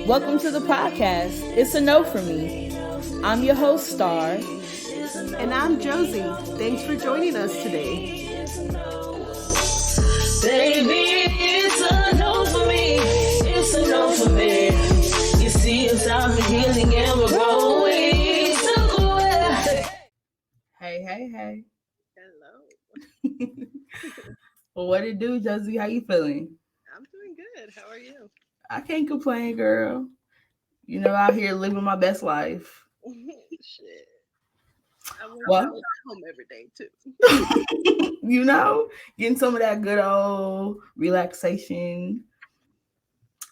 Welcome to the podcast. It's a no for me. I'm your host, Star. And I'm Josie. Thanks for joining us today. Baby, it's a no for me. It's a no for me. You see, it's out healing and we're growing somewhere. Hey. Hello. What it do, Josie? How you feeling? I'm doing good. How are you? I can't complain, girl. You know, out here living my best life. Shit. I wish Well, I was at home every day too. you know, getting some of that good old relaxation.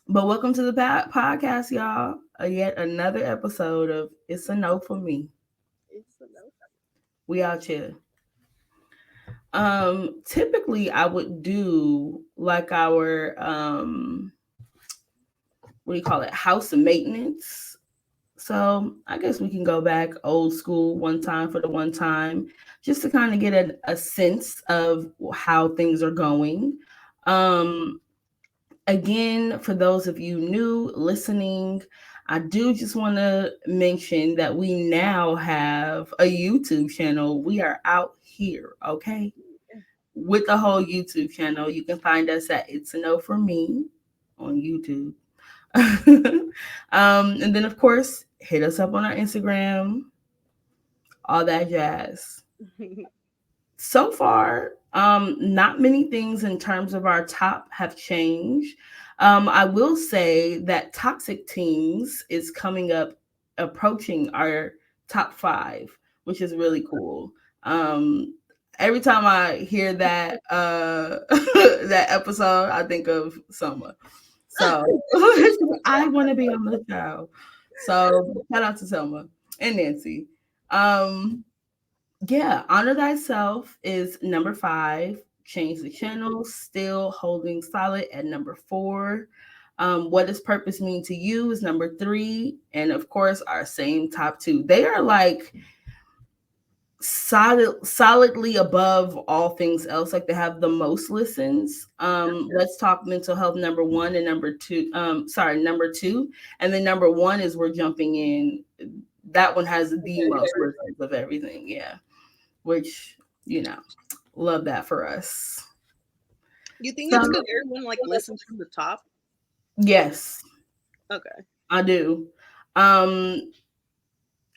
But welcome to the podcast, y'all. Yet another episode of It's a No for Me. It's a no. We out here. Typically I would do like our what do you call it? House maintenance. So I guess we can go back old school one time for the one time, just to kind of get a sense of how things are going. Um, Again, for those of you new listening, I do just want to mention that we now have a YouTube channel. We are out here, okay? With the whole YouTube channel. You can find us at It's a No for Me on YouTube. And then, of course, hit us up on our Instagram, all that jazz. So far, not many things in terms of our top have changed. I will say that Toxic Teens is coming up, approaching our top 5, which is really cool. Every time I hear that that episode, I think of Summer. So I want to be on the show. So shout out to Selma and Nancy. Um, yeah, Honor Thyself is number 5. Change the channel, still holding solid at number 4. What does purpose mean to you is number 3, and of course our same top 2. They are like solidly above all things else. Like they have the most listens. Let's talk mental health number 1 and number 2. Number 2, and then number 1 is we're jumping in. That one has the most listens of everything. Yeah, which love that for us. You think it's because everyone listens from the top? Yes, Okay. I do.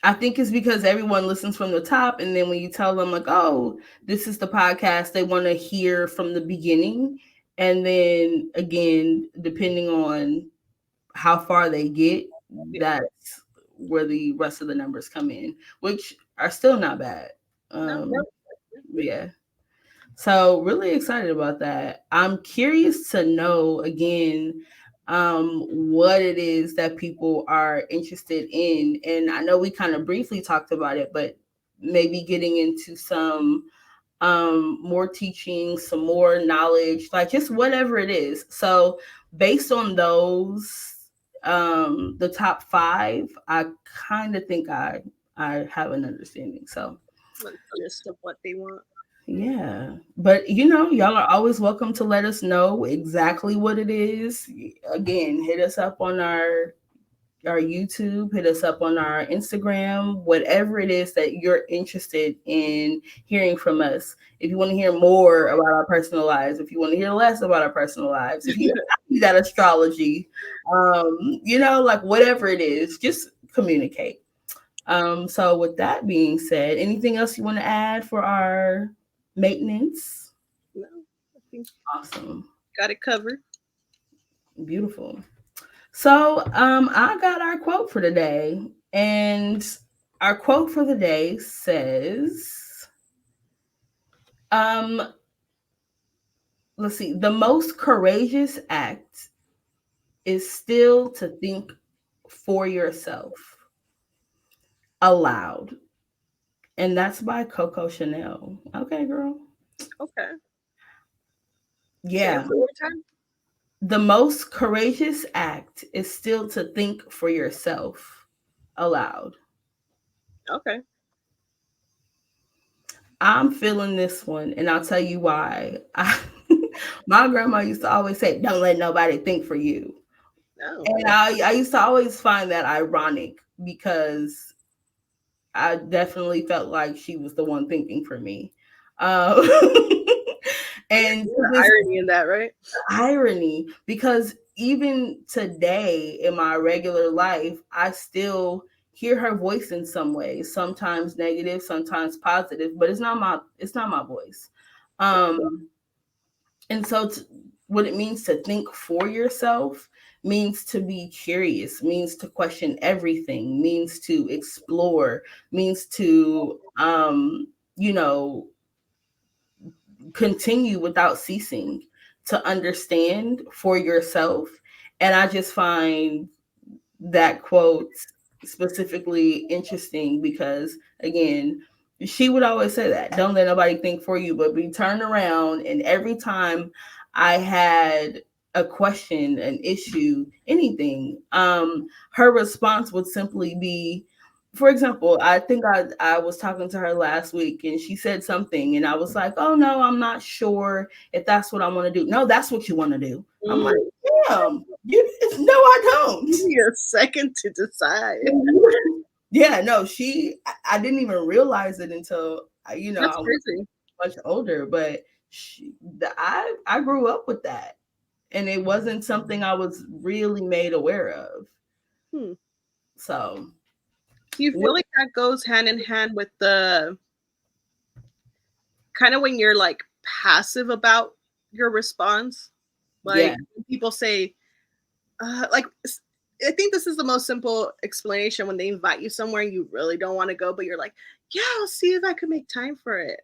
I think it's because everyone listens from the top, and then when you tell them like, "Oh, this is the podcast," they want to hear from the beginning, and then again, depending on how far they get, that's where the rest of the numbers come in, which are still not bad. Yeah. So really excited about that. I'm curious to know again what it is that people are interested in. And I know we kind of briefly talked about it, but maybe getting into some more teaching, some more knowledge, like just whatever it is. So based on those, the top 5, I kind of think I have an understanding. So Just of what they want. yeah, but y'all are always welcome to let us know exactly what it is. Again, hit us up on our YouTube, hit us up on our Instagram, whatever it is that you're interested in hearing from us. If you want to hear more about our personal lives, if you want to hear less about our personal lives, if you got astrology, like whatever it is, just communicate. So with that being said, anything else you want to add for our maintenance? No, I think Awesome. got it covered. Beautiful. So I got our quote for today, and our quote for the day says, let's see, the most courageous act is still to think for yourself aloud. And that's by Coco Chanel. Okay, girl. Okay. Yeah. One more time. The most courageous act is still to think for yourself aloud. Okay. I'm feeling this one, and I'll tell you why. My grandma used to always say, "Don't let nobody think for you." Oh. And I used to always find that ironic because I definitely felt like she was the one thinking for me. Um, and to The this irony in that, right? irony, because even today in my regular life, I still hear her voice in some ways, sometimes negative, sometimes positive, but it's not my voice. Um, and so what it means to think for yourself means to be curious, means to question everything, means to explore, means to you know, continue without ceasing to understand for yourself. And I just find that quote specifically interesting because, again, she would always say that don't let nobody think for you, but be turned around. And every time I had a question, an issue, anything, her response would simply be, for example, I think I was talking to her last week and she said something and I was like, oh no, I'm not sure if that's what I want to do. No, that's what you want to do. I'm like, damn, no, I don't. Give me a second to decide. Yeah, no, I didn't even realize it until, That's I was crazy. much older, but I grew up with that. And it wasn't something I was really made aware of. Hmm. So, Do you feel like that goes hand in hand with the kind of when you're like passive about your response? yeah, Like people say, like I think this is the most simple explanation when they invite you somewhere and you really don't want to go, but you're like, yeah, I'll see if I can make time for it.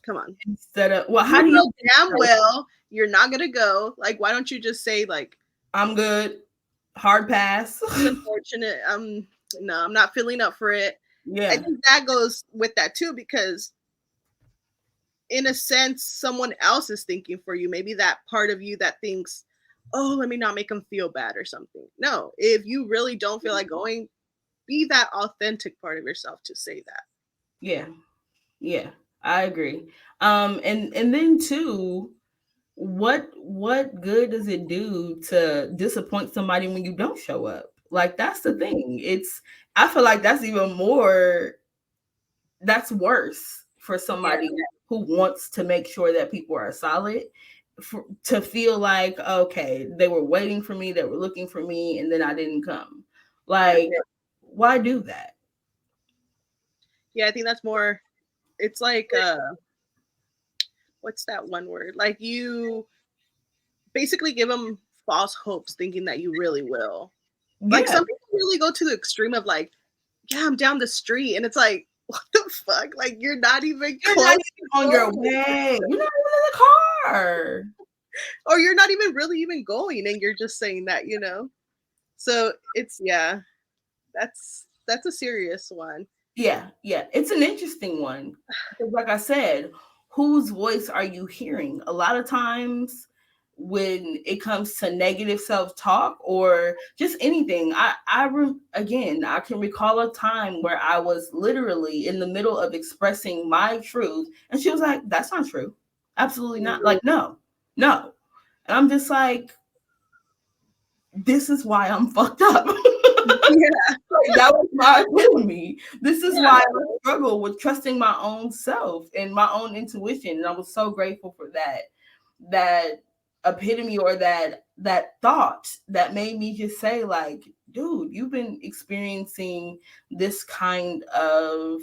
Come on. instead of, well, how You do you know damn well you're not gonna go. Like, why don't you just say like, I'm good, hard pass. it's unfortunate. No, I'm not feeling up for it. I Yeah, think that goes with that too, because in a sense, someone else is thinking for you. Maybe that part of you that thinks, oh, let me not make them feel bad or something. No, if you really don't feel like going, be that authentic part of yourself to say that. yeah, yeah, I agree. And then too, what good does it do to disappoint somebody when you don't show up? Like that's the thing. I feel like that's even more, that's worse for Yeah. somebody who wants to make sure that people are solid, to feel like, okay, they were waiting for me, they were looking for me, and then I didn't come. Like, why do that? Yeah, I think that's more, it's like, what's that one word? Like you basically give them false hopes thinking that you really will. Like Yeah, some people really go to the extreme of like, yeah, I'm down the street. And it's like, what the fuck? Like you're not even you're close not to even on your going. way. You're not even in the car. Or you're not even really even going and you're just saying that. So it's, yeah, that's a serious one. Yeah, yeah. It's an interesting one. Because like I said, whose voice are you hearing? A lot of times when it comes to negative self-talk or just anything, again, I can recall a time where I was literally in the middle of expressing my truth and she was like, that's not true. Absolutely not. Like, no, no. And I'm just like, this is why I'm fucked up. Yeah. Like, that was my epitome. This is Yeah. why I struggle with trusting my own self and my own intuition. And I was so grateful for that epitome, or that thought that made me just say, like, dude, you've been experiencing this kind of,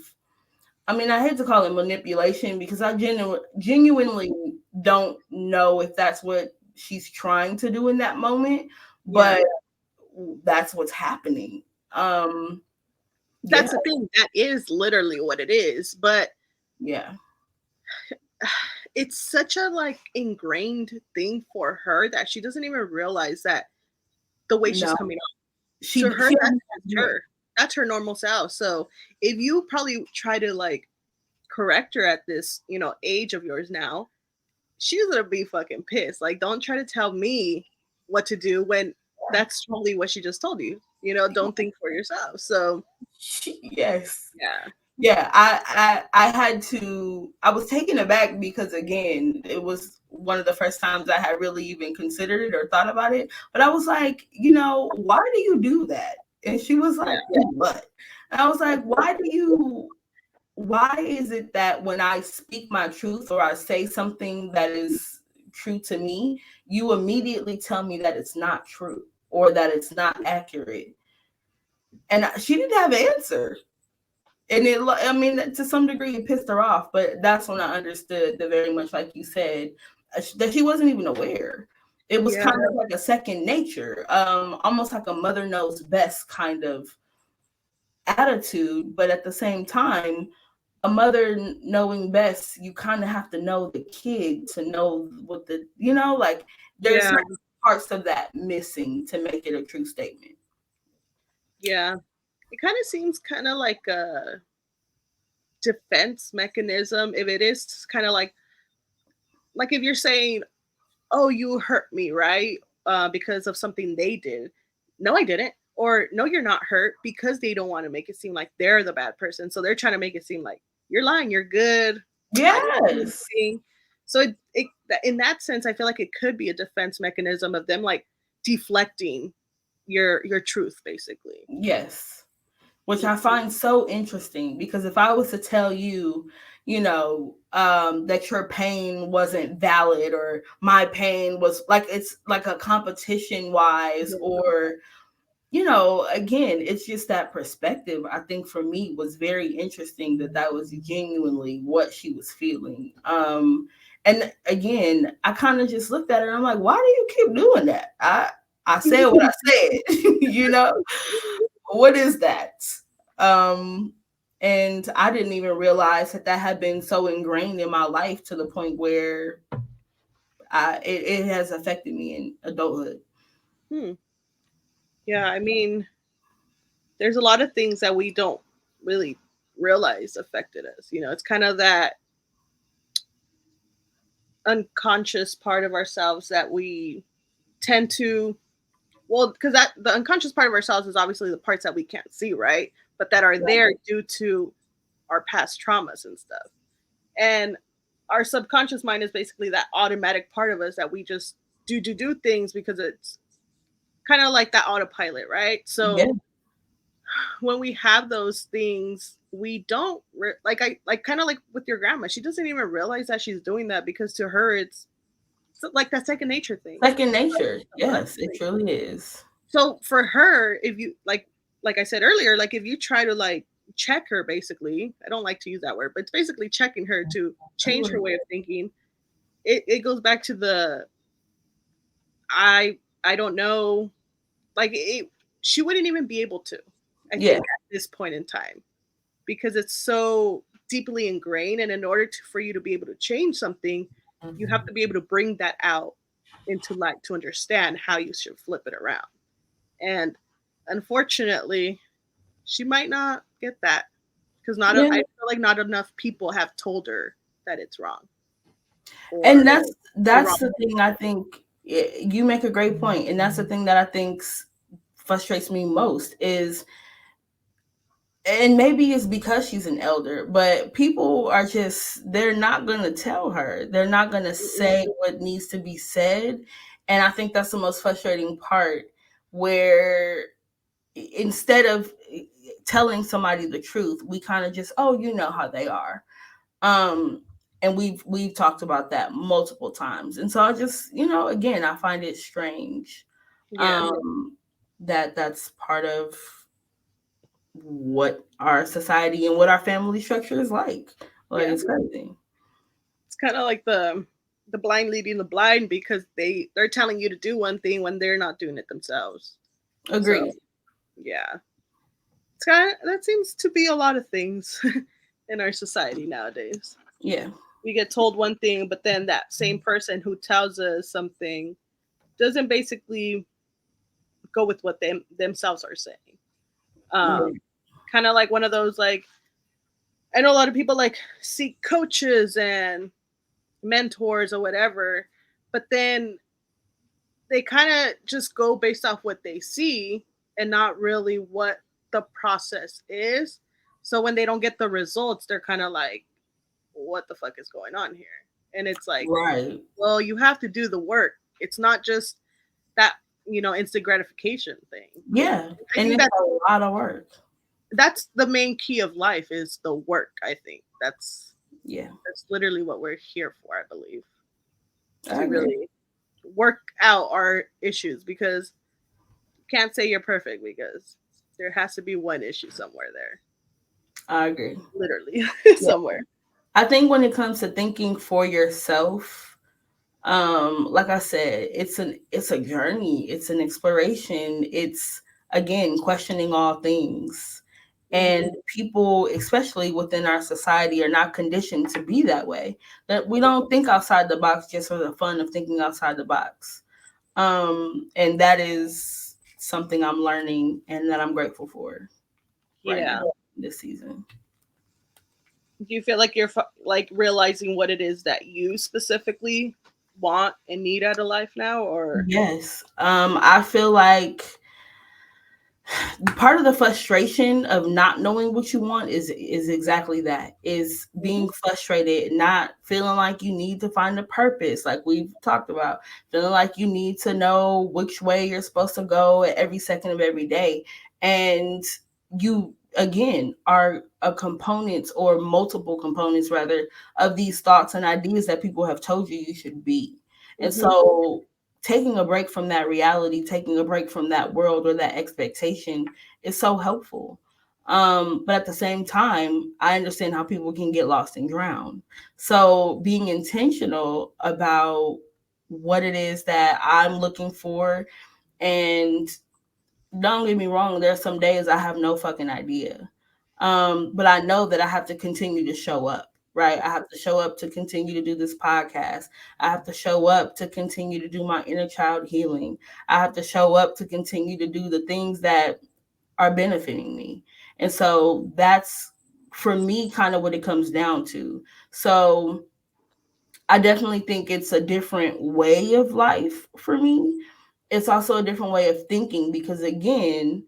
I mean, I hate to call it manipulation because I genuinely don't know if that's what she's trying to do in that moment, Yeah. but that's what's happening. Um, yeah, That's the thing. That is literally what it is. But yeah. it's such a like ingrained thing for her that she doesn't even realize that the way she's No, coming off. she To her, she that's doesn't just do it. her. That's her normal self. So if you probably try to like correct her at this age of yours now, she's gonna be fucking pissed. Like, don't try to tell me what to do when that's totally what she just told you. Don't think for yourself. So Yes. yeah. Yeah, I had to. I was taken aback because again, it was one of the first times I had really even considered it or thought about it. But I was like, why do you do that? And she was Yeah. like, "Do what?" And I was like, why is it that when I speak my truth or I say something that is true to me, you immediately tell me that it's not true or that it's not accurate? And she didn't have an answer. And I mean, to some degree, it pissed her off. But that's when I understood that very much, like you said, that she wasn't even aware. It was Yeah. kind of like a second nature, almost like a mother knows best kind of attitude. But at the same time, a mother knowing best, you kind of have to know the kid to know what like there's Yeah. certain parts of that missing to make it a true statement. Yeah. It kind of seems kind of like a defense mechanism. If it is kind of like if you're saying, "Oh, you hurt me," right? Because of something they did. No, I didn't. Or no, you're not hurt because they don't want to make it seem like they're the bad person. So they're trying to make it seem like you're lying, you're good. I didn't do Yes. anything. So in that sense, I feel like it could be a defense mechanism of them like deflecting your truth, basically. Yes. Which I find so interesting because if I was to tell you, that your pain wasn't valid or my pain was like, it's like a competition wise, Yeah. or, again, it's just that perspective. I think for me was very interesting that was genuinely what she was feeling. And again, I kind of just looked at her and I'm like, why do you keep doing that? I said what I said, what is that? Um, and I didn't even realize that had been so ingrained in my life to the point where it has affected me in adulthood. Hmm. Yeah, I mean, there's a lot of things that we don't really realize affected us. It's kind of that unconscious part of ourselves that we tend to, well, because that the unconscious part of ourselves is obviously the parts that we can't see, right? But that are there due to our past traumas and stuff. And our subconscious mind is basically that automatic part of us that we just do things because it's kind of like that autopilot, right? Yeah, So when we have those things, we don't like I like kind of like with your grandma. She doesn't even realize that she's doing that because to her it's like that second nature thing. second nature. What? Yes, it truly is. So for her, if you like I said earlier, like if you try to like check her basically, I don't like to use that word, but it's basically checking her to change her way of thinking. It goes back to the I don't know, like she wouldn't even be able to, I Yeah, think, at this point in time, because it's so deeply ingrained, and in order for you to be able to change something, you have to be able to bring that out into light to understand how you should flip it around. And unfortunately, she might not get that because yeah. I feel like not enough people have told her that it's wrong And or the that's wrong the way. thing I think you make a great point, and that's the thing that I think frustrates me most is, and maybe it's because she's an elder, but people are just, they're not going to tell her. They're not going to Mm-mm. say what needs to be said. And I think that's the most frustrating part, where instead of telling somebody the truth, we kind of just, oh, you know how they are. Um and we've talked about that multiple times. And so I just, again, I find it strange Yeah, um that's part of what our society and what our family structure is like. Like, yeah. it's crazy. It's kind of like the blind leading the blind because they're telling you to do one thing when they're not doing it themselves. So Agreed. yeah, it's kind of that seems to be a lot of things in our society nowadays. Yeah. We get told one thing, but then that same person who tells us something doesn't basically go with what they themselves are saying. Yeah. Um, Kind of like one of those like I know a lot of people like seek coaches and mentors or whatever, but then they kind of just go based off what they see and not really what the process is. So when they don't get the results, they're kind of like, what the fuck is going on here? And it's like, Right. well, you have to do the work. It's not just that, instant gratification thing. Yeah. I And think it's a lot of work. that's the main key of life is the work. I think Yeah. that's literally what we're here for, I believe, I to agree. really work out our issues, because you can't say you're perfect, because there has to be one issue somewhere there, I agree. literally. Yeah. Somewhere. I think when it comes to thinking for yourself, like I said, it's a journey, it's an exploration, it's again questioning all things. Hmm. And people, especially within our society, are not conditioned to be that way. That we don't think outside the box just for the fun of thinking outside the box. And that is something I'm learning and that I'm grateful for right Yeah. now this season. Do you feel like you're like realizing what it is that you specifically want and need out of life now, or? Yes. I feel like part of the frustration of not knowing what you want is exactly that, is Mhm. being frustrated, not feeling like you need to find a purpose, like we've talked about, feeling like you need to know which way you're supposed to go at every second of every day. And you again are a component, or multiple components rather, of these thoughts and ideas that people have told you you should be. And Mhm. so taking a break from that reality, taking a break from that world or that expectation is so helpful. But at the same time, I understand how people can get lost and drown. So being intentional about what it is that I'm looking for, and don't get me wrong, there's some days I have no fucking idea. But I know that I have to continue to show up, right? I have to show up to continue to do this podcast. I have to show up to continue to do my inner child healing. I have to show up to continue to do the things that are benefiting me. And so that's for me kind of what it comes down to. So I definitely think it's a different way of life for me. It's also a different way of thinking because, again,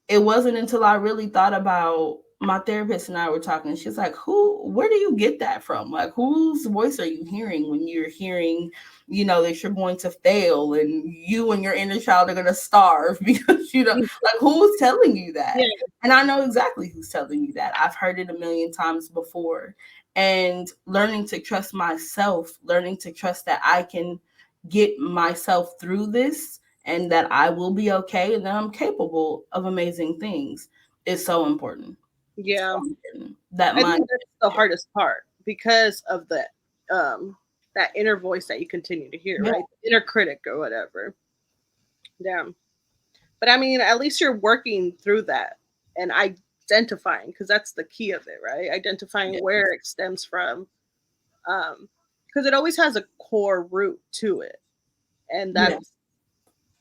it wasn't until I really thought about, my therapist and I were talking. She's like, where do you get that from? Like, whose voice are you hearing when you're hearing, that you're going to fail and you and your inner child are going to starve because, like, who's telling you Yeah. that? And I know exactly who's telling you that. I've heard it a million times before. And learning to trust myself, learning to trust that I can get myself through this and that I will be okay and that I'm capable of amazing things is so important. Yeah. So important. That I mind. think that's the hardest part, because of the um that inner voice that you continue to hear, Yeah, right? Inner critic or whatever. Damn. But I mean, at least you're working through that and identifying, because that's the key of it, right? Identifying yeah, where it stems from. Because it always has a core root to it. And yeah. that's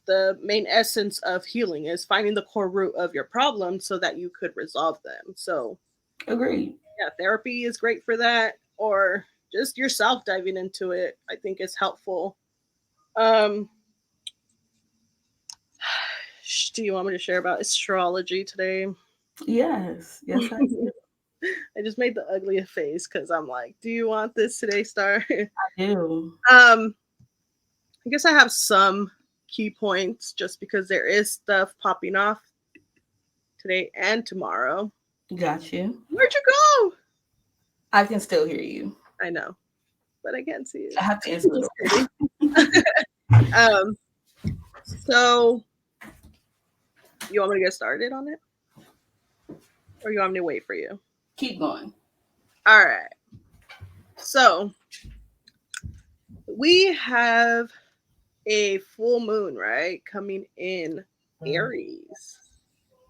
the main essence of healing, is finding the core root of your problem so that you could resolve them. So Agreed. yeah, therapy is great for that, or just yourself diving into it, I think is helpful. Um, do you want me to share about astrology today? Yes, yes, I I just made the ugliest face because I'm like, do you want this today, Star? do. um, I guess I have some key points just because there is stuff popping off today and tomorrow. Got you. Where'd you go? I can still hear you. I know, but I can't see I have to answer the it. door. Just kidding. um, so you want me to get started on it, or you want me to wait for you? Keep going. All right. So we have a full moon, right, coming in Aries.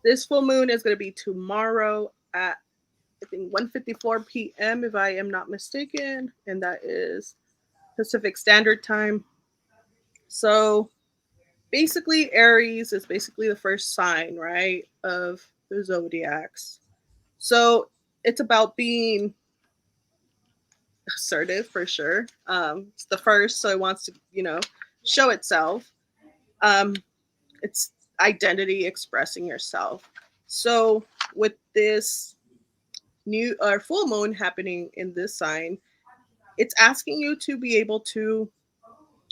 This full moon is going to be tomorrow at, I think, 1:54 p.m. if I am not mistaken, and that is Pacific Standard Time. So basically, Aries is basically the first sign, right, of the zodiacs. So it's about being assertive for sure. It's the first, so it wants to, show itself. Um, it's identity, expressing yourself. So with this new or full moon happening in this sign, it's asking you to be able to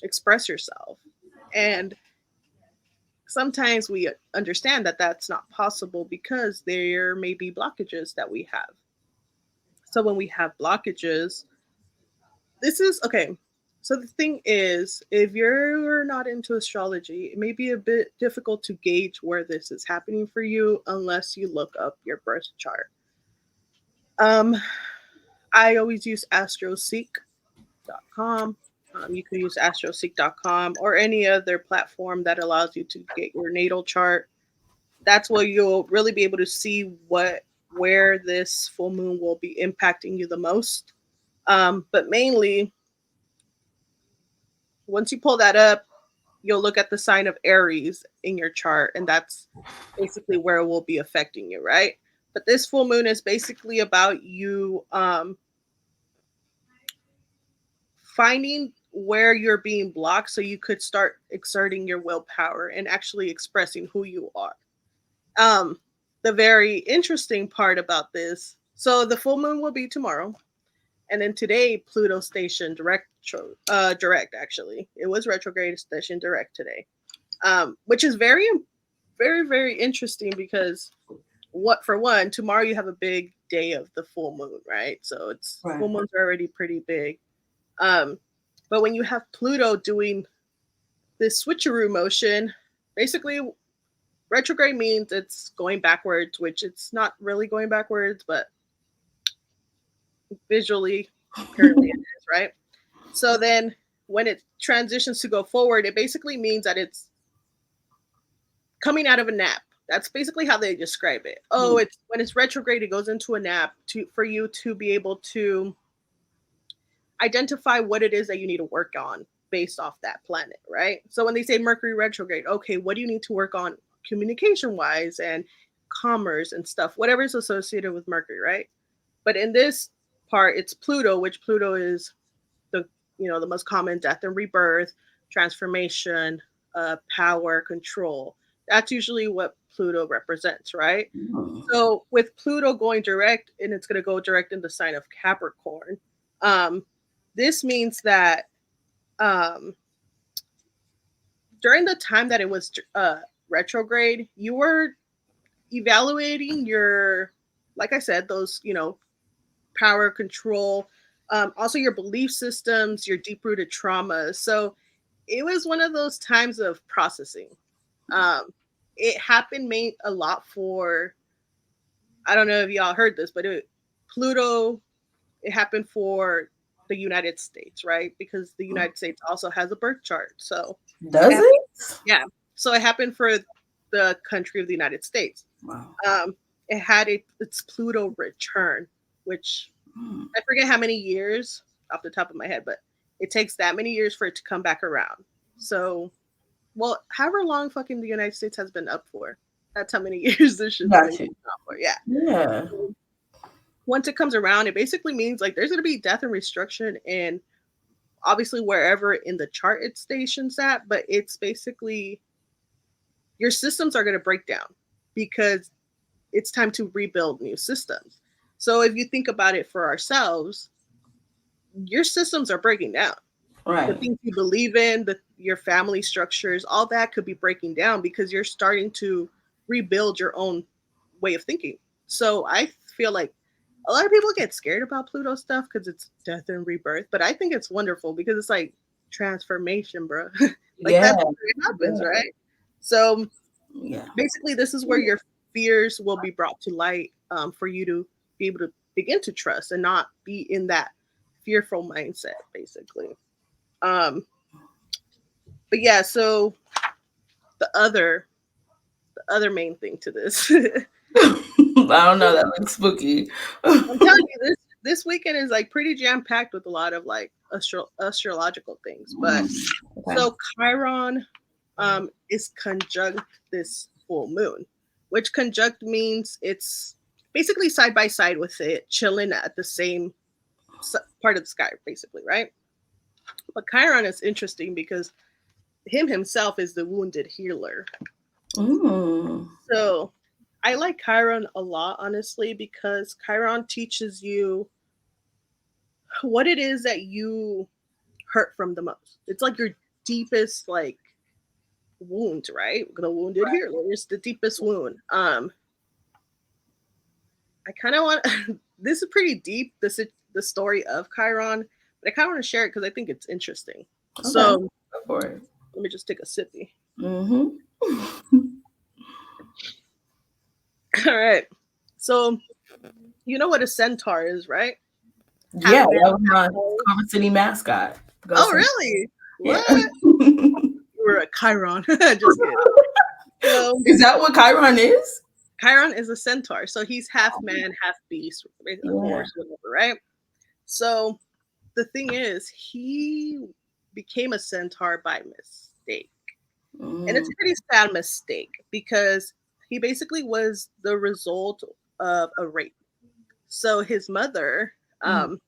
express yourself. And sometimes we understand that that's not possible because there may be blockages that we have. So when we have blockages, this is okay. So the thing is, if you're not into astrology, it may be a bit difficult to gauge where this is happening for you unless you look up your birth chart. Um, I always use astroseek.com. You can use astroseek.com or any other platform that allows you to get your natal chart. That's where you'll really be able to see where this full moon will be impacting you the most. But mainly, once you pull that up, you'll look at the sign of Aries in your chart, and that's basically where it will be affecting you, right? But this full moon is basically about you finding where you're being blocked so you could start exerting your willpower and actually expressing who you are. Um, the very interesting part about this, so the full moon will be tomorrow, and then today Pluto stationed direct actually. It was retrograde station direct today. Which is very, very, very interesting because what for one, tomorrow you have a big day of the full moon, right? So it's Right. full moons are already pretty big. Um, but when you have Pluto doing this switcheroo motion, basically retrograde means it's going backwards, which it's not really going backwards, but visually, apparently it is, right? So then when it transitions to go forward, it basically means that it's coming out of a nap. That's basically how they describe it. Oh, it's when it's retrograde, it goes into a nap to for you to be able to identify what it is that you need to work on based off that planet, right? So when they say Mercury retrograde, okay, what do you need to work on communication wise and commerce and stuff, whatever is associated with Mercury, right? But in this part, it's Pluto, which Pluto is the the most common death and rebirth, transformation, power, control. That's usually what Pluto represents, right? So with Pluto going direct, and it's going to go direct in the sign of Capricorn, um, this means that um, during the time that it was retrograde, you were evaluating your, like I said, those power control, also your belief systems, your deep rooted traumas. So it was one of those times of processing. Um, it happened a lot for, I don't know if y'all heard this, but Pluto, it happened for the United States, right? Because the United States also has a birth chart. So Does it? yeah. So it happened for the country of the United States. Wow. It had its Pluto return, which I forget how many years off the top of my head, but it takes that many years for it to come back around. So, well, however long fucking the United States has been up for, that's how many years this shit's been Got you. up for. Yeah. Yeah. Once it comes around, it basically means like there's going to be death and restriction and obviously wherever in the chart it stations at, but it's basically your systems are going to break down because it's time to rebuild new systems. So if you think about it for ourselves, your systems are breaking down. The Right. things you believe in, your family structures, all that could be breaking down because you're starting to rebuild your own way of thinking. So I feel like a lot of people get scared about Pluto stuff because it's death and rebirth, but I think it's wonderful because it's like transformation, bro. Like Yeah. that's what happens, Yeah. right? So Yeah. basically, this is where your fears will be brought to light for you to be able to begin to trust and not be in that fearful mindset, basically. Um, but yeah, so the other main thing to this, I don't know. That looks spooky. I'm telling you, this weekend is like pretty jam packed with a lot of like astrological things. But Okay. so Chiron is conjunct this full moon, which conjunct means it's basically side by side with it, chilling at the same part of the sky, basically, right? But Chiron is interesting because himself is the wounded healer. Mm. So I like Chiron a lot, honestly, because Chiron teaches you what it is that you hurt from the most. It's like your deepest like wound, right? The wounded healer is the deepest wound. I kind of want this is pretty deep. The story of Chiron, but I kind of want to share it because I think it's interesting. Okay, So go for it. let me just take a sippy. Mm-hmm. All right. So you know what a centaur is, right? Half Yeah, man, that was half my bull. Carver City mascot. Go Oh, Saints. really? Yeah. What? We're a Chiron. Just kidding. So Is that what Chiron is? Chiron is a centaur, so he's half man, half beast, basically a Yeah. horse, whatever, right? So the thing is, he became a centaur by mistake. And it's Mm. a pretty sad mistake because he basically was the result of a rape. So his mother, Mm.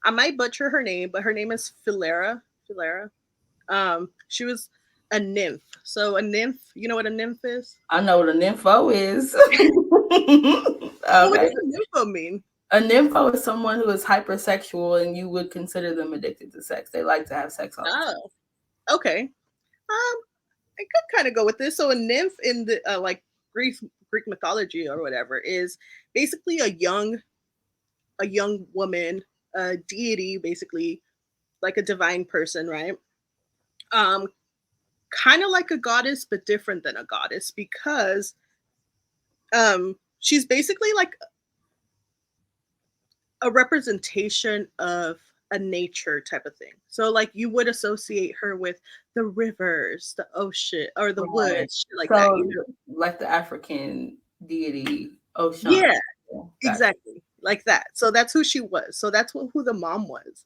I might butcher her name, but her name is Philera. Philera. She was a nymph. So a nymph, you know what a nymph is? I know what a nympho is. Well, what Okay. does a nympho mean? A nympho is someone who is hypersexual and you would consider them addicted to sex. They like to have sex all the time. Oh, okay. I could kind of go with this. So a nymph in the like Greek mythology or whatever is basically a young woman, a deity, basically like a divine person, right? Um, Kind of like a goddess, but different than a goddess because she's basically like a representation of a nature type of thing. So like you would associate her with the rivers, the ocean, or the Right. woods, shit like that, So, you know? like the African deity Ocean. Yeah, Yeah, gotcha. exactly. Like that. So that's who she was. So that's who the mom was.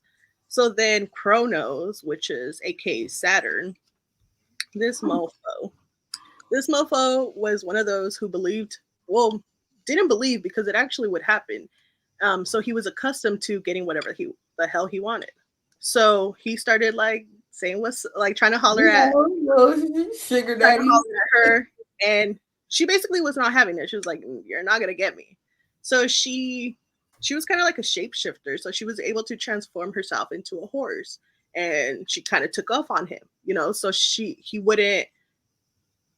So then Kronos, which is aka Saturn, this Hmm. mofo. This mofo was one of those who believed, well, didn't believe because it actually would happen. So he was accustomed to getting whatever the hell he wanted. So he started like saying what's like You know, sugar trying to daddy. holler at her, and she basically was not having it. She was like, "You're not gonna get me." So she was kind of like a shapeshifter. So she was able to transform herself into a horse, and she kind of took off on him. You know, so he wouldn't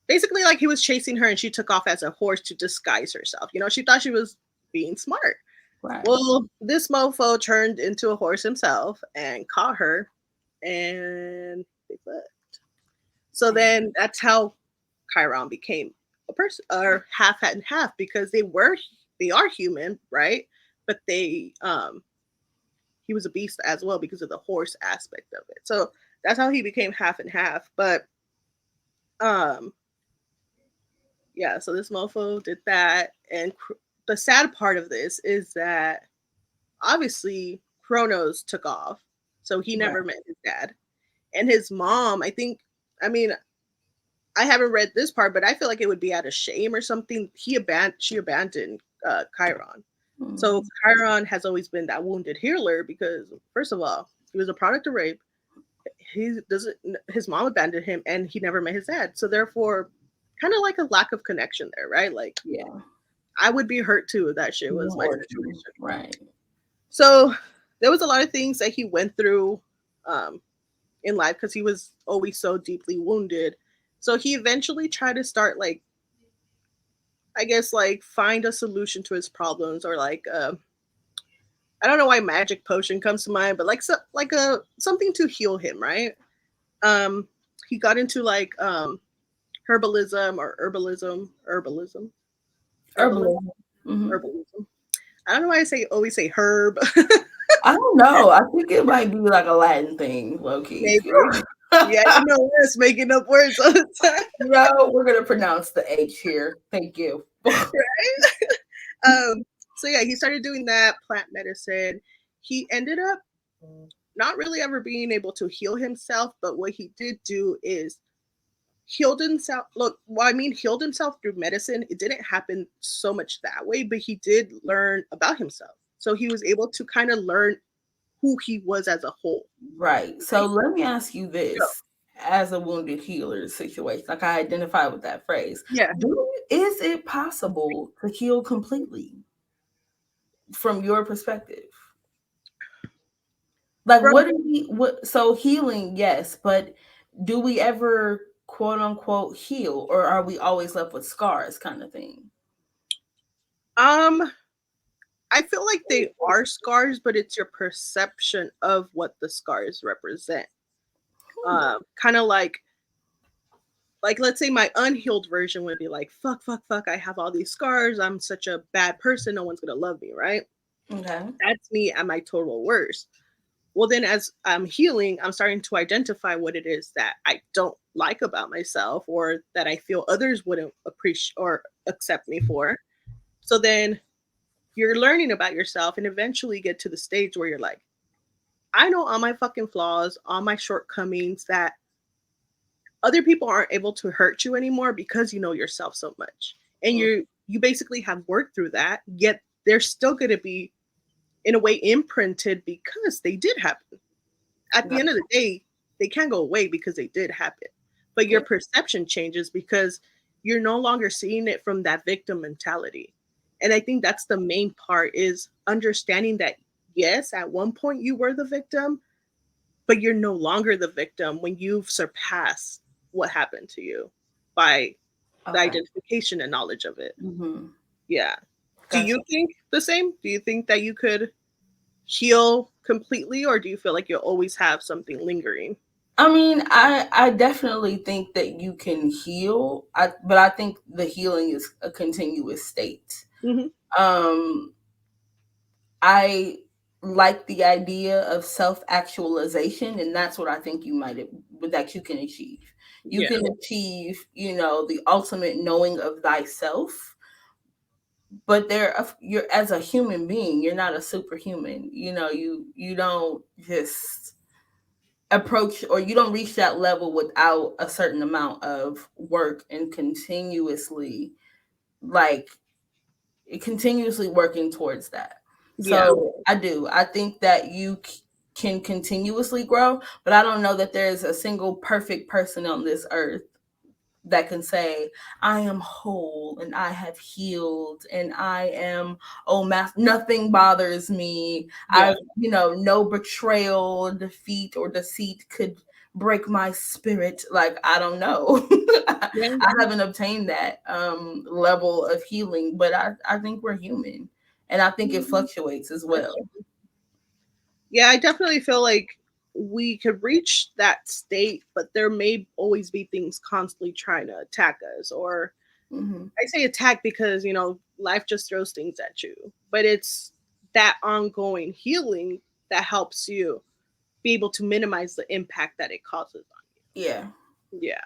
basically like he was chasing her, and she took off as a horse to disguise herself. You know, she thought she was being smart. Right. Well, this mofo turned into a horse himself and caught her, and they fucked. So then that's how Chiron became a person or half and half because they are human, right? But he was a beast as well because of the horse aspect of it. So that's how he became half and half. But um yeah, so this mofo did that, and the sad part of this is that obviously Kronos took off, so he Right. never met his dad, and his mom. I mean, I haven't read this part, but I feel like it would be out of shame or something. She abandoned Chiron. So Mm. Chiron has always been that wounded healer because, first of all, he was a product of rape. He doesn't. His mom abandoned him, and he never met his dad. So therefore, kind of like a lack of connection there, right? Like Yeah. I would be hurt too if that shit You was my know, situation. right. So there was a lot of things that he went through um, in life because he was always so deeply wounded. So he eventually tried to start like I guess like find a solution to his problems or like I don't know why magic potion comes to mind, but like like a something to heal him, right? Um he got into like herbalism or herbalism, Herbalism. Hmm. herbalism. I don't know why I say always say herb. I don't know. I think it might be like a Latin thing, low key. Maybe. Yeah, you know us making up words all the time. No, we're gonna pronounce the H here. Thank you. Um, so yeah, he started doing that plant medicine. He ended up not really ever being able to heal himself, but what he did do is healed himself. Look, well, I mean, healed himself through medicine. It didn't happen so much that way, but he did learn about himself. So he was able to kind of learn who he was as a whole. Right. So Right? let me ask you So, this: as a wounded healer situation, like I identify with that phrase, yeah. is it possible to heal completely from your perspective? Like, From what do we, what, so healing, yes, but do we ever quote unquote heal, or are we always left with scars kind of thing? um I feel like they are scars, but it's your perception of what the scars represent. Hmm. Kind of like let's say my unhealed version would be like fuck fuck fuck, I have all these scars, I'm such a bad person, no one's gonna love me, right? Okay. That's me at my total worst. Well, then as I'm healing, I'm starting to identify what it is that I don't like about myself or that I feel others wouldn't appreciate or accept me for. So then you're learning about yourself and eventually get to the stage where you're like, I know all my fucking flaws, all my shortcomings, that other people aren't able to hurt you anymore because you know yourself so much. And Mm. you basically have worked through that, yet they're still going to be in a way imprinted because they did happen. At the Got- end of the day, they can't go away because they did happen. But your Yeah. perception changes because you're no longer seeing it from that victim mentality. And I think that's the main part, is understanding that yes, at one point you were the victim, but you're no longer the victim when you've surpassed what happened to you by the Okay. identification and knowledge of it. Mm-hmm. Yeah. Do Gotcha. you think the same? Do you think that you could heal completely, or do you feel like you'll always have something lingering? I mean, I definitely think that you can heal. But I think the healing is a continuous state. Hmm. Um, I like the idea of self actualization, and that's what I think that you can achieve. You Yeah. can achieve, the ultimate knowing of thyself, but you're, as a human being, you're not a superhuman. You don't just approach, or you don't reach that level without a certain amount of work and like continuously working towards that. Yeah. So I think that you can continuously grow, but I don't know that there's a single perfect person on this earth that can say, I am whole and I have healed and I am, oh, nothing bothers me. Yeah. No betrayal, defeat, or deceit could break my spirit. Like, I don't know. Yeah. I haven't obtained that level of healing, but I think we're human, and I think it fluctuates as well. Yeah, I definitely feel like we could reach that state, but there may always be things constantly trying to attack us. Or Hmm. I say attack because, life just throws things at you. But it's that ongoing healing that helps you be able to minimize the impact that it causes Yeah. on you. Yeah.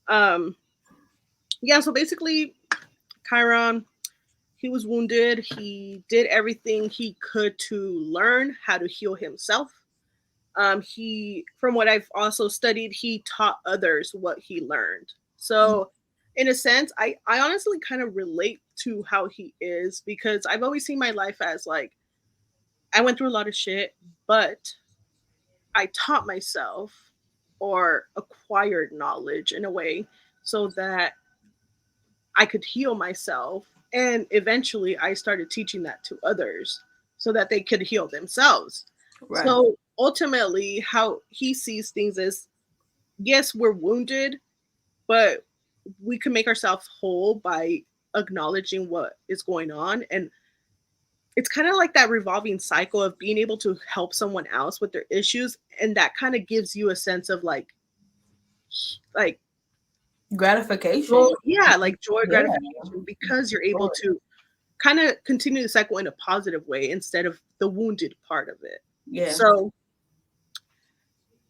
Um, yeah, so basically, Chiron, he was wounded. He did everything he could to learn how to heal himself. He, from what I've also studied, he taught others what he learned. So, in a sense, I honestly kind of relate to how he is, because I've always seen my life as like, I went through a lot of shit, but I taught myself or acquired knowledge in a way so that I could heal myself. And eventually I started teaching that to others so that they could heal themselves. Right. So ultimately, how he sees things is, yes, we're wounded, but we can make ourselves whole by acknowledging what is going on. And it's kind of like that revolving cycle of being able to help someone else with their issues. And that kind of gives you a sense of like, Gratification. well, yeah, like joy, Yeah. gratification, because you're able Sure. to kind of continue the cycle in a positive way instead of the wounded part of it. Yeah. So,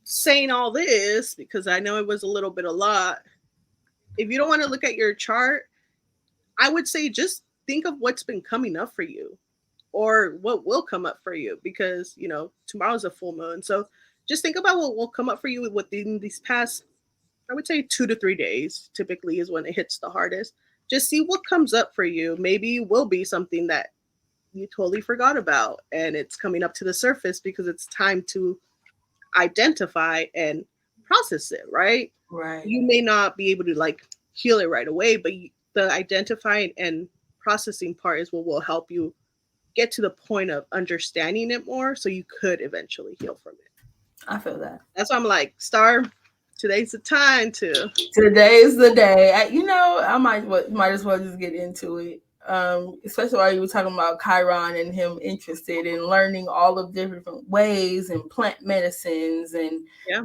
saying all this, because I know it was a little bit a lot, if you don't want to look at your chart, I would say just think of what's been coming up for you or what will come up for you, because, tomorrow's a full moon. So, just think about what will come up for you within these past, I would say, 2 to 3 days, typically is when it hits the hardest. Just see what comes up for you. Maybe it will be something that you totally forgot about and it's coming up to the surface because it's time to identify and process it, right? Right. You may not be able to like heal it right away, but the identifying and processing part is what will help you get to the point of understanding it more so you could eventually heal from it. I feel that. That's why I'm like, Star, today's the time to. Today is the day. I might as well just get into it. Especially while you were talking about Chiron and him interested in learning all of different ways and plant medicines and Yeah.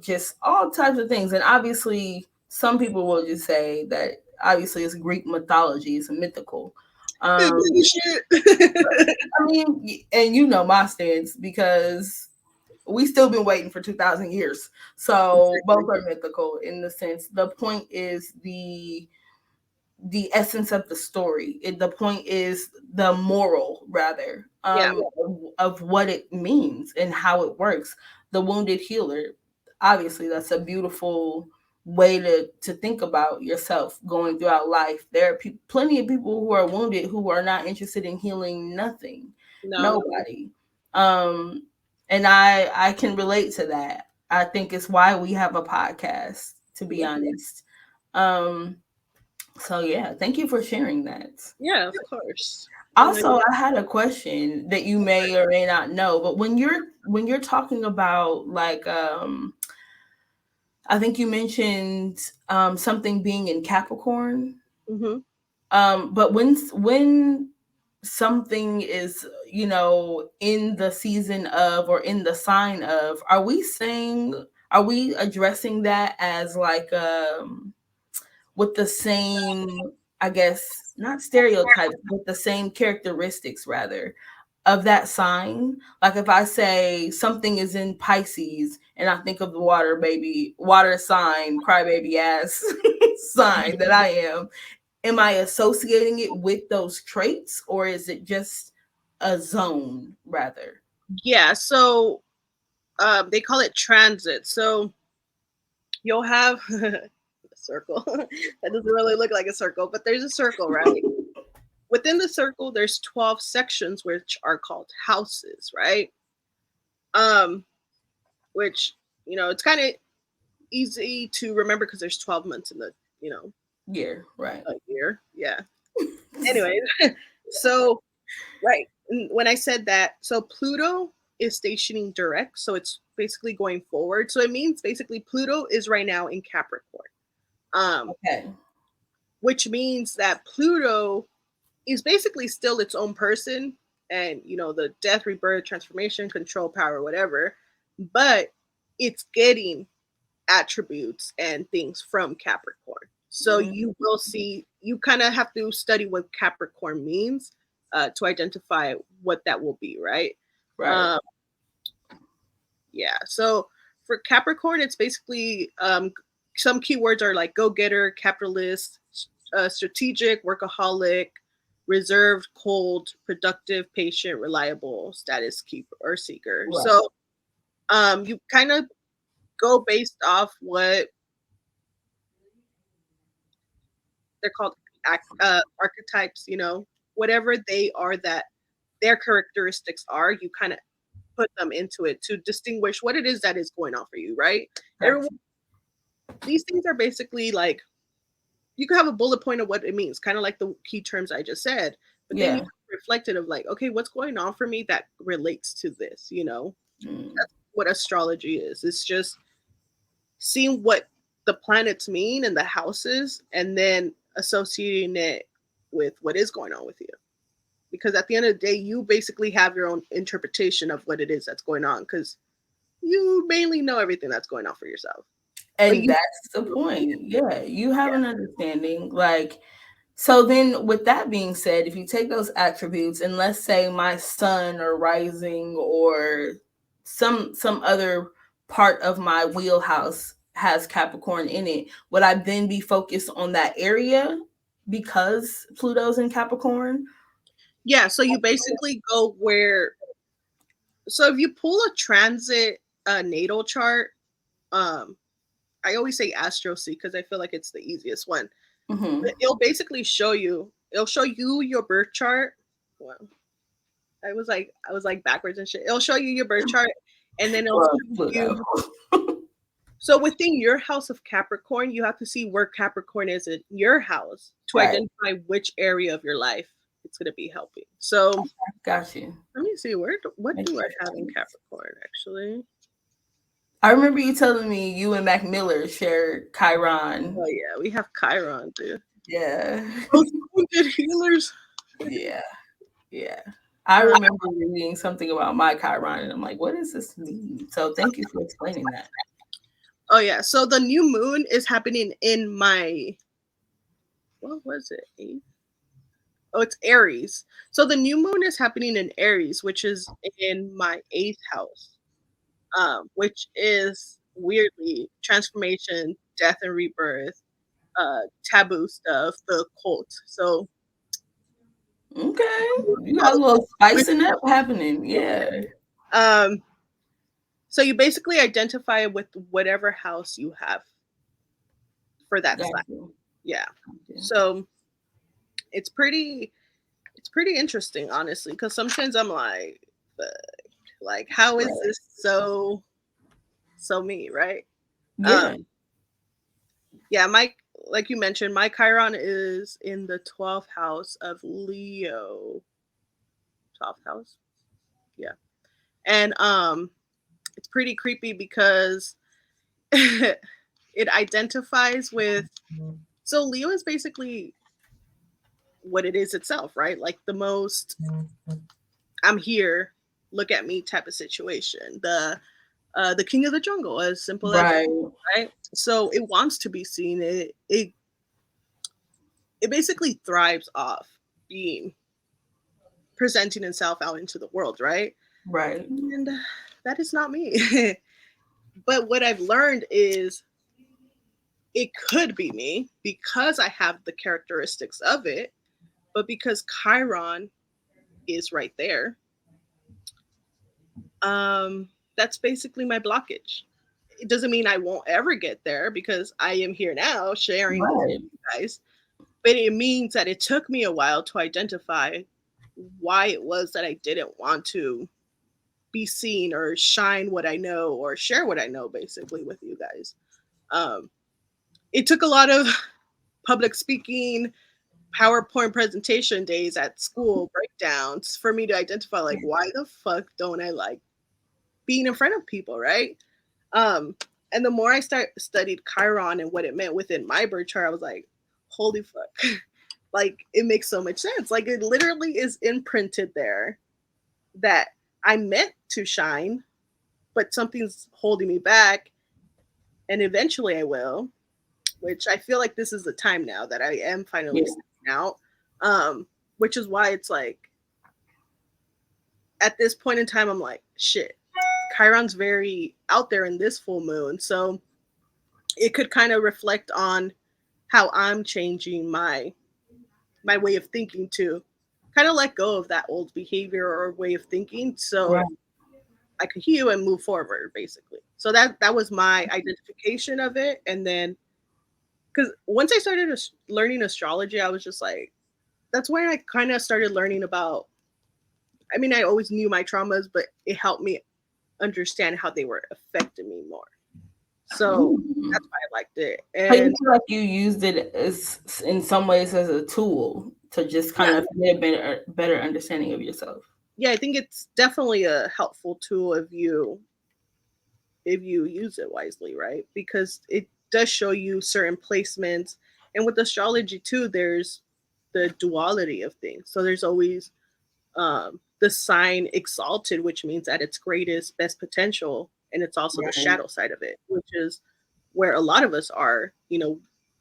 just all types of things. And obviously, some people will just say that obviously it's Greek mythology, it's mythical. Shit. I mean, and my stance because we still been waiting for 2,000 years. So both are mythical in the sense. The point is the essence of the story. The point is the moral, rather, Yeah. of what it means and how it works. The wounded healer. Obviously, that's a beautiful way to think about yourself going throughout life. There are plenty of people who are wounded who are not interested in healing nothing. No. Nobody. And I can relate to that. I think it's why we have a podcast, to be honest. So yeah, thank you for sharing that. Yeah, of course. Also, I had a question that you may or may not know, but when you're talking about like I think you mentioned something being in Capricorn. Mm-hmm. But when something is in the season of or in the sign of, are we addressing that as like with the same, I guess, not stereotypes, but the same characteristics rather of that sign? Like if I say something is in Pisces and I think of the water sign, crybaby ass sign that I am I associating it with those traits, or is it just a zone rather? Yeah, so they call it transit. So you'll have a circle. That doesn't really look like a circle, but there's a circle, right? Within the circle, there's 12 sections which are called houses, right? Um, which, it's kind of easy to remember because there's 12 months in the, Year, right. a year. Yeah. Anyway, so, right. When I said that, so Pluto is stationing direct, so it's basically going forward. So it means basically Pluto is right now in Capricorn. Okay. Which means that Pluto is basically still its own person and the death, rebirth, transformation, control, power, whatever, but it's getting attributes and things from Capricorn. So you will see, you kind of have to study what Capricorn means to identify what that will be, right? Right. Yeah. So for Capricorn, it's basically some keywords are like go-getter, capitalist, strategic, workaholic, reserved, cold, productive, patient, reliable, status keeper or seeker. Right. So you kind of go based off what they're called archetypes, whatever they are that their characteristics are, you kind of put them into it to distinguish what it is that is going on for you, right? Everyone, these things are basically like, you can have a bullet point of what it means, kind of like the key terms I just said, but then you reflected of like, okay, what's going on for me that relates to this, That's what astrology is. It's just seeing what the planets mean and the houses and then associating it with what is going on with you. Because at the end of the day, you basically have your own interpretation of what it is that's going on because you mainly know everything that's going on for yourself. And that's the point. Yeah, you have an understanding. Like, so then with that being said, if you take those attributes and let's say my sun or rising or some other part of my wheelhouse has Capricorn in it, would I then be focused on that area because Pluto's in Capricorn? Yeah, so you basically go where, so if you pull a transit natal chart, I always say astrology because I feel like it's the easiest one. It'll basically show you, your birth chart. Well, I was like backwards and shit. It'll show you your birth chart and then it'll show you. So within your house of Capricorn, you have to see where Capricorn is in your house to Right. identify which area of your life it's going to be helping. So Got you. let me see, what Makes do I perfect have in sense. Capricorn actually? I remember you telling me you and Mac Miller share Chiron. Oh yeah, we have Chiron too. Yeah. Those wounded healers. Yeah. Yeah. I Uh, remember reading something about my Chiron and I'm like, what does this mean? So thank you for explaining that. oh yeah, so the new moon is happening in my, what was it? Eighth? Oh, it's Aries. So the new moon is happening in Aries, which is in my eighth house, which is weirdly transformation, death and rebirth, taboo stuff, the occult. So Okay. You all got a little spicing up happening. Yeah. um so you basically identify with whatever house you have for that Got sign. you. Yeah. Got you. So it's pretty it's pretty interesting, honestly, because sometimes I'm like, "Fuck, like how is Right. this so me, right?" Yeah. Um yeah, my, like you mentioned, my Chiron is in the 12th house of Leo. 12th house? Yeah. And it's pretty creepy because it identifies with, so Leo is basically what it is itself, right? Like the most I'm here, look at me type of situation. The king of the jungle, as simple as, Right. right? So it wants to be seen. It basically thrives off being presenting itself out into the world, right? Right. And that is not me. But what I've learned is it could be me because I have the characteristics of it, but because Chiron is right there, um, that's basically my blockage. It doesn't mean I won't ever get there because I am here now sharing this Right. with you guys, but it means that it took me a while to identify why it was that I didn't want to be seen or shine what I know or share what I know basically with you guys. Um, it took a lot of public speaking, PowerPoint presentation days at school, breakdowns for me to identify like why the fuck don't I like being in front of people, right? Um, and the more I studied Chiron and what it meant within my birth chart, I was like, holy fuck. Like it makes so much sense. Like it literally is imprinted there that I'm meant to shine, but something's holding me back, and eventually I will, which I feel like this is the time now that I am finally Yeah. stepping out. Which is why it's like at this point in time, I'm like, shit, Chiron's very out there in this full moon. So it could kind of reflect on how I'm changing my way of thinking to kind of let go of that old behavior or way of thinking Right. so I could heal and move forward basically. So that was my identification of it. And then because once I started learning astrology, I was just like, that's when I kind of started learning about, I mean, I always knew my traumas, but it helped me understand how they were affecting me more. So Mm. that's why I liked it. So you And feel like you used it as in some ways as a tool to just yeah, kind of get a better understanding of yourself. yeah, I think it's definitely a helpful tool if you use it wisely, right? Because it does show you certain placements. And with astrology too, there's the duality of things. So there's always the sign exalted, which means at its greatest, best potential. And it's also the Right. shadow side of it, which is where a lot of us are,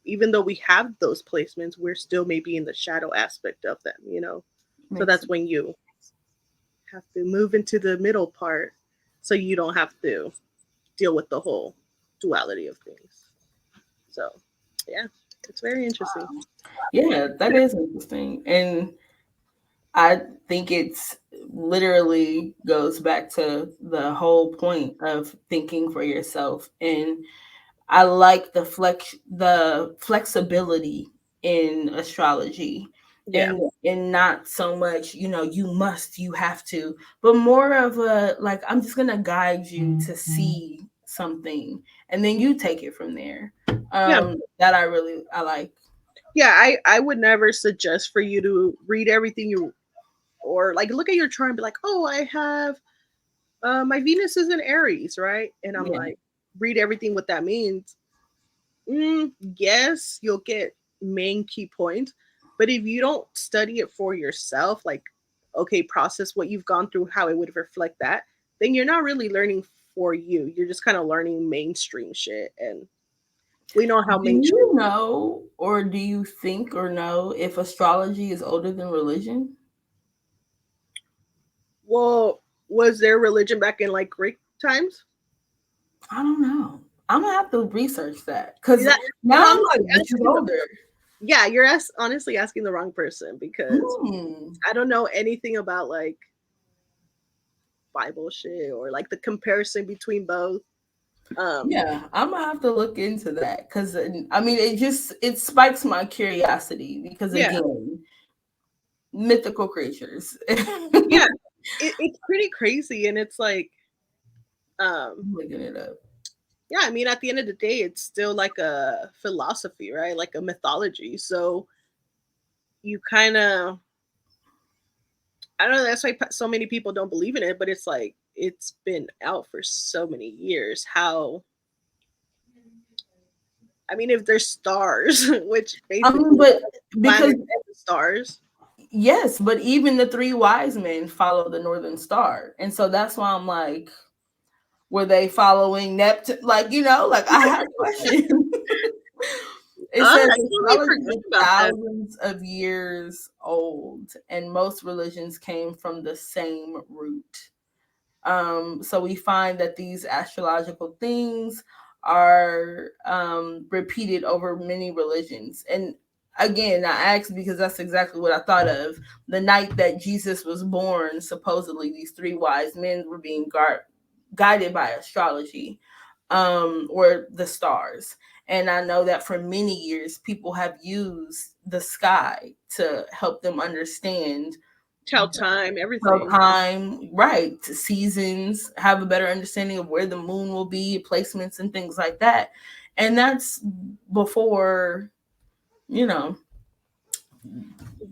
even though we have those placements, we're still maybe in the shadow aspect of them. So Makes that's sense. when you have to move into the middle part so you don't have to deal with the whole duality of things. So, yeah, it's very interesting. Yeah, that is interesting. And I think it's literally goes back to the whole point of thinking for yourself. And I like the flexibility in astrology, Yeah. and not so much, you have to, but more of a like I'm just gonna guide you to see something and then you take it from there. Yeah. That I like. Yeah, I would never suggest for you to read everything you, or like look at your chart and be like, oh, I have my Venus is in Aries, right? And I'm Yeah. like, read everything what that means. Yes, you'll get main key points, but if you don't study it for yourself, like, okay, process what you've gone through, how it would reflect that, then you're not really learning for you. You're just kind of learning mainstream shit, and we know how Do mainstream. you know, or do you think or know if astrology is older than religion? Well, was there religion back in like Greek times? I don't know. I'm gonna have to research that because That you're now I'm honestly like, which is asking the, older? yeah, honestly asking the wrong person because Hmm. I don't know anything about like Bible shit or like the comparison between both. Um, Yeah, I'm gonna have to look into that because I mean, it spikes my curiosity because yeah, again, mythical creatures. yeah, it's pretty crazy, and it's like, um, I'm looking it up. yeah, I mean, at the end of the day, it's still like a philosophy, right? Like a mythology. So you kind of, I don't know. That's why so many people don't believe in it, but it's like it's been out for so many years. How, I mean, if there's stars, which I mean, basically but because planets and the stars. yes, but even the three wise men follow the northern star, and so that's why I'm like, were they following Neptune? Like, like I had a question. It Oh, says I totally astrology forgot is about that. thousands of years old, and most religions came from the same root. So we find that these astrological things are repeated over many religions. And again, I asked because that's exactly what I thought of. The night that Jesus was born, supposedly these three wise men were being guided by astrology, or the stars. And I know that for many years, people have used the sky to help them understand Tell time, tell everything. time, right, to seasons, have a better understanding of where the moon will be, placements, and things like that. And that's before, you know,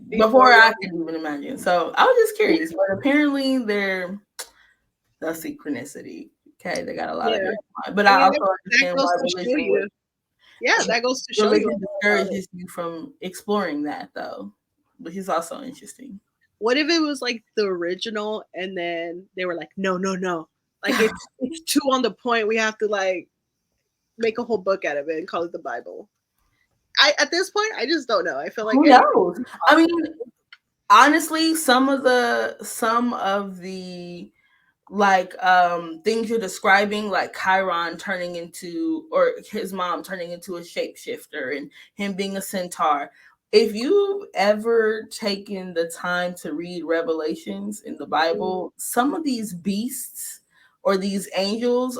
before Before, I could even imagine. So I was just curious, but apparently they're the synchronicity. Okay, they got a lot of yeah. good. But I I mean, also that understand goes why to show religion would you. Yeah, that goes to show you a religion lot about it. discourages you from exploring that though, which is also interesting. What if it was like the original, and then they were like, no, no, no, like it's too on the point. We have to like make a whole book out of it and call it the Bible. I at this point, I just don't know. I feel like Who knows? anything's I mean, possible. honestly, some of the like things you're describing, like Chiron turning into, or his mom turning into a shapeshifter, and him being a centaur. If you've ever taken the time to read Revelations in the Mm, Bible, some of these beasts or these angels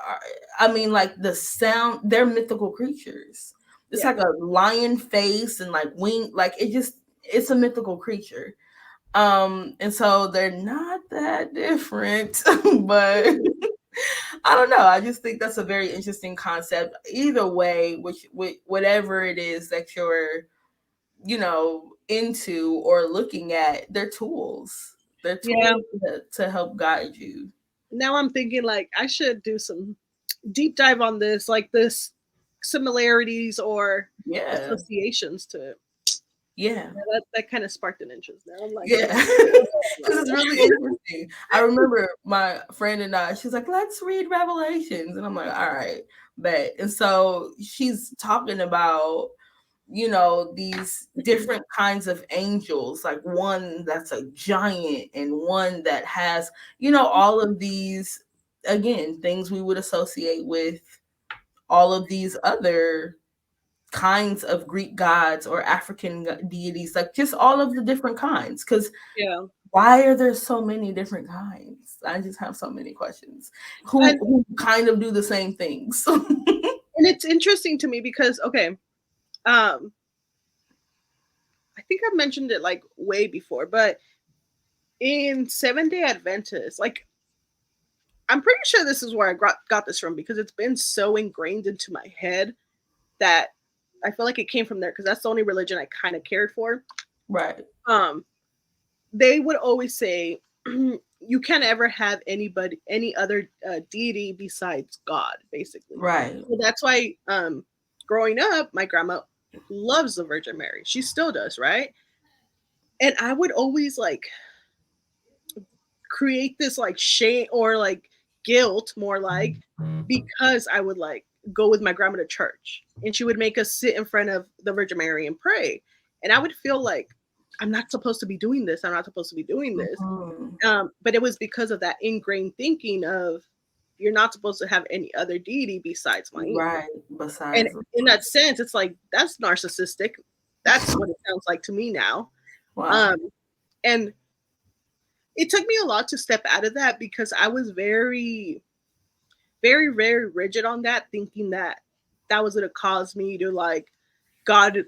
are, I mean, like the sound, they're mythical creatures. It's yeah, like a lion face and like wing, like it's a mythical creature. And so they're not that different, but I don't know. I just think that's a very interesting concept. Either way, whatever it is that you're, into or looking at, they're tools. They're yeah. tools to help guide you. Now I'm thinking like I should do some deep dive on this, like this similarities or Yeah. associations to it. Yeah. Yeah, that kind of sparked an interest. Now I'm like, Yeah. Because it's really oh, interesting. I remember my friend and I, she's like, let's read Revelations. And I'm like, all right, bet. And so she's talking about, these different kinds of angels, like one that's a giant and one that has, all of these, again, things we would associate with all of these other kinds of Greek gods or African deities, like just all of the different kinds. Because yeah. why are there so many different kinds? I just have so many questions. Who And who kind of do the same things? and it's interesting to me because okay, I think I've mentioned it like way before, but in Seven Day Adventist, like I'm pretty sure this is where I got this from because it's been so ingrained into my head that I feel like it came from there because that's the only religion I kind of cared for. Right. Um, they would always say you can't ever have any other deity besides God, basically. Right. So that's why growing up, my grandma loves the Virgin Mary. She still does, right? And I would always like create this like shame or like guilt more like because I would like go with my grandma to church and she would make us sit in front of the Virgin Mary and pray. And I would feel like I'm not supposed to be doing this. I'm not supposed to be doing this. Mhm. But it was because of that ingrained thinking of you're not supposed to have any other deity besides my aunt. Right. And Besides, in that sense, it's like that's narcissistic. That's what it sounds like to me now. wow. Um, and it took me a lot to step out of that because I was very, very, very rigid on that, thinking that that was gonna cause me to like God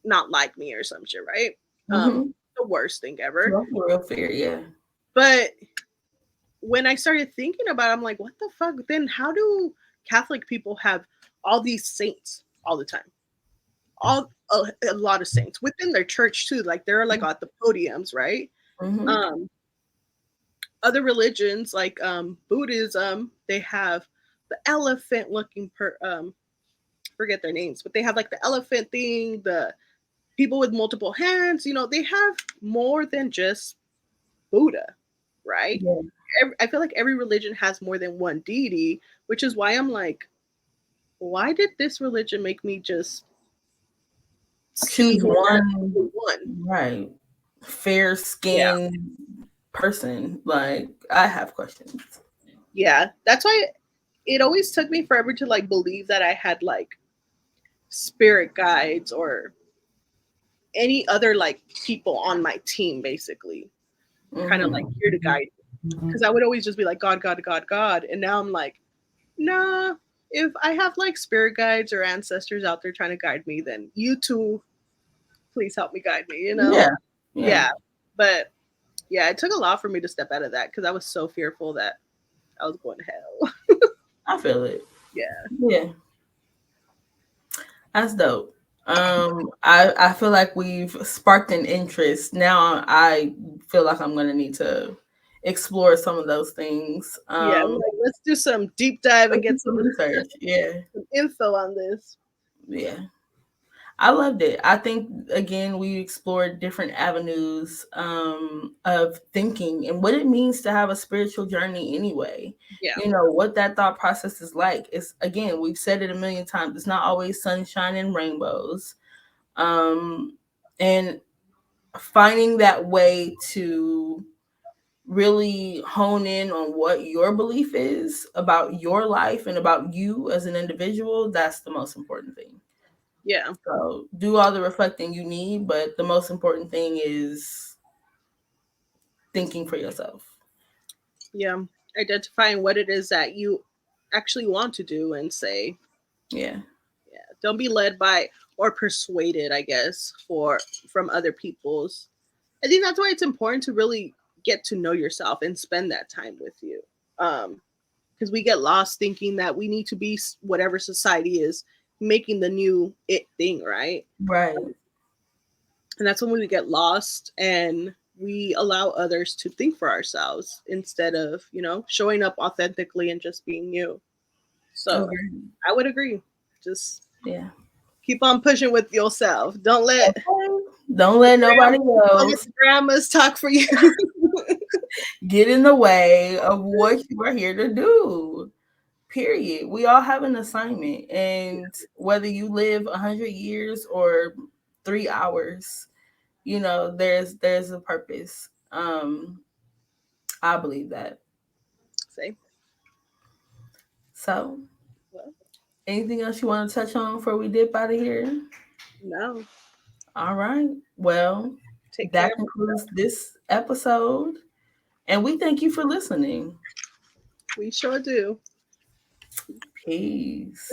not like me or some shit, right? Mm-hmm. The worst thing ever. That's real fear. Yeah. But when I started thinking about it, I'm like, what the fuck? Then how do Catholic people have all these saints all the time? A lot of saints within their church too. Like they're like at the podiums, right? Mm-hmm. Um, other religions like Buddhism, they have the elephant looking forget their names, but they have like the elephant thing, the people with multiple hands, they have more than just Buddha, right? Yeah. I feel like every religion has more than one deity, which is why I'm like, why did this religion make me just see Choose him as one. only one? Right. Fair Yeah. skinned person. Like, I have questions. Yeah. That's why it always took me forever to like believe that I had like spirit guides or any other like people on my team basically kind of like here to Mm-hmm. guide me. Because I would always just be like God, God, God, God. And now I'm like, nah, if I have like spirit guides or ancestors out there trying to guide me, then you too, please help me guide me, you know? Yeah. Yeah. Yeah. But yeah, it took a lot for me to step out of that because I was so fearful that I was going to hell. I feel it. Yeah. Yeah. That's dope. I feel like we've sparked an interest. Now I feel like I'm gonna need to explore some of those things. Yeah. Like, let's do some deep dive and Let's do get some research. Yeah. some info on this. Yeah. I loved it. I think again we explored different avenues of thinking and what it means to have a spiritual journey anyway. Yeah. You know what that thought process is like. It's again we've said it a million times. It's not always sunshine and rainbows, and finding that way to really hone in on what your belief is about your life and about you as an individual. That's the most important thing. Yeah. So do all the reflecting you need, but the most important thing is thinking for yourself. Yeah. Identifying what it is that you actually want to do and say, Yeah. yeah, don't be led by or persuaded, I guess, from other people's. I think that's why it's important to really get to know yourself and spend that time with you. Because we get lost thinking that we need to be whatever society is making the new it thing, right? Right. And that's when we get lost and we allow others to think for ourselves instead of, showing up authentically and just being you. So Okay. I would agree. Just Yeah. keep on pushing with yourself. Don't let Don't let nobody don't let else the grandmas talk for you. get in the way of what you are here to do. Period. We all have an assignment, and whether you live 100 years or 3 hours, there's a purpose. I believe that. Say, So, well, anything else you want to touch on before we dip out of here? no. All right. Well, Take care. that concludes this episode, and we thank you for listening. We sure do. Peace.